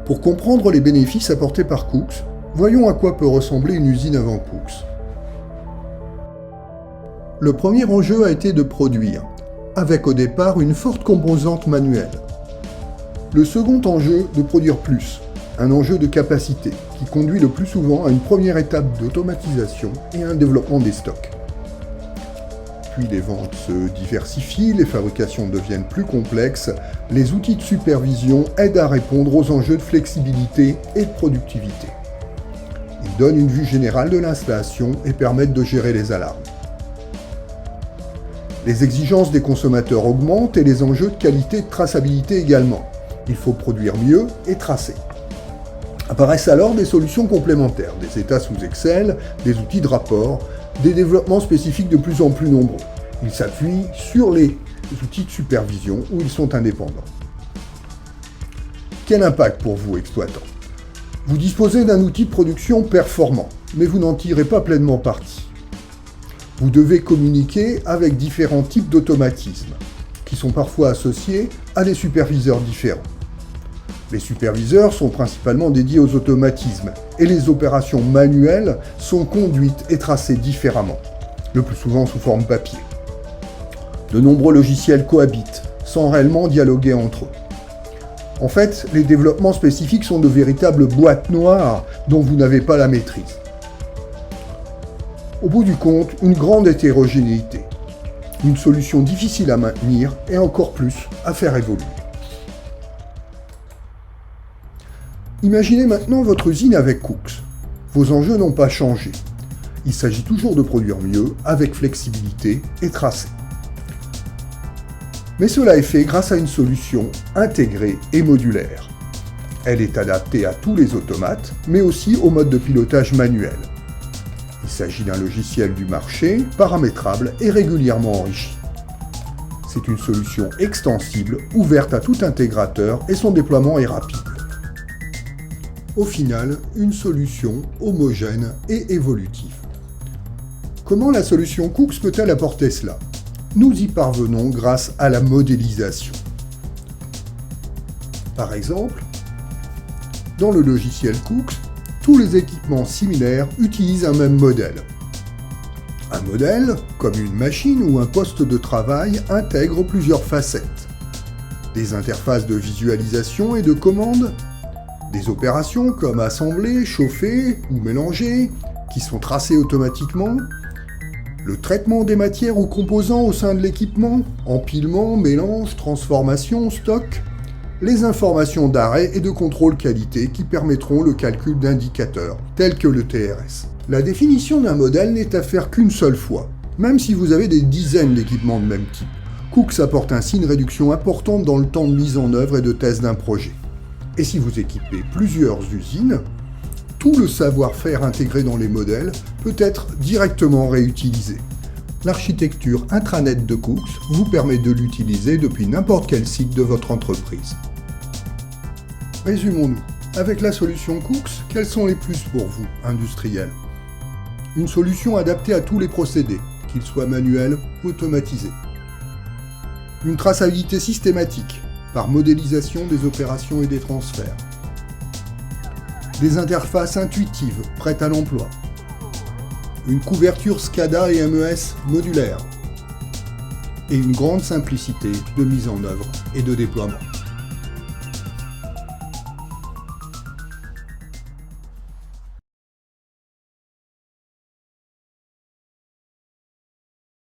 Pour comprendre les bénéfices apportés par Cooks, voyons à quoi peut ressembler une usine avant Cooks. Le premier enjeu a été de produire, avec au départ une forte composante manuelle. Le second enjeu, de produire plus, un enjeu de capacité, qui conduit le plus souvent à une première étape d'automatisation et à un développement des stocks. Puis les ventes se diversifient, les fabrications deviennent plus complexes, les outils de supervision aident à répondre aux enjeux de flexibilité et de productivité. Ils donnent une vue générale de l'installation et permettent de gérer les alarmes. Les exigences des consommateurs augmentent et les enjeux de qualité et de traçabilité également. Il faut produire mieux et tracer. Apparaissent alors des solutions complémentaires, des états sous Excel, des outils de rapport, des développements spécifiques de plus en plus nombreux. Ils s'appuient sur les outils de supervision où ils sont indépendants. Quel impact pour vous, exploitants ? Vous disposez d'un outil de production performant, mais vous n'en tirez pas pleinement parti. Vous devez communiquer avec différents types d'automatismes, qui sont parfois associés à des superviseurs différents. Les superviseurs sont principalement dédiés aux automatismes, et les opérations manuelles sont conduites et tracées différemment, le plus souvent sous forme papier. De nombreux logiciels cohabitent, sans réellement dialoguer entre eux. En fait, les développements spécifiques sont de véritables boîtes noires dont vous n'avez pas la maîtrise. Au bout du compte, une grande hétérogénéité, une solution difficile à maintenir et encore plus à faire évoluer. Imaginez maintenant votre usine avec Cooks. Vos enjeux n'ont pas changé. Il s'agit toujours de produire mieux, avec flexibilité et tracé. Mais cela est fait grâce à une solution intégrée et modulaire. Elle est adaptée à tous les automates, mais aussi au mode de pilotage manuel. Il s'agit d'un logiciel du marché, paramétrable et régulièrement enrichi. C'est une solution extensible, ouverte à tout intégrateur et son déploiement est rapide. Au final, une solution homogène et évolutive. Comment la solution Cooks peut-elle apporter cela ? Nous y parvenons grâce à la modélisation. Par exemple, dans le logiciel Cooks, tous les équipements similaires utilisent un même modèle. Un modèle, comme une machine ou un poste de travail, intègre plusieurs facettes. Des interfaces de visualisation et de commande, des opérations comme assembler, chauffer ou mélanger, qui sont tracées automatiquement, le traitement des matières ou composants au sein de l'équipement, empilement, mélange, transformation, stock, les informations d'arrêt et de contrôle qualité qui permettront le calcul d'indicateurs, tels que le TRS. La définition d'un modèle n'est à faire qu'une seule fois, même si vous avez des dizaines d'équipements de même type. Cooks apporte ainsi une réduction importante dans le temps de mise en œuvre et de test d'un projet. Et si vous équipez plusieurs usines, tout le savoir-faire intégré dans les modèles peut être directement réutilisé. L'architecture intranet de Cooks vous permet de l'utiliser depuis n'importe quel site de votre entreprise. Résumons-nous. Avec la solution Cooks, quels sont les plus pour vous, industriels ? Une solution adaptée à tous les procédés, qu'ils soient manuels ou automatisés. Une traçabilité systématique, par modélisation des opérations et des transferts. Des interfaces intuitives, prêtes à l'emploi. Une couverture SCADA et MES modulaire. Et une grande simplicité de mise en œuvre et de déploiement.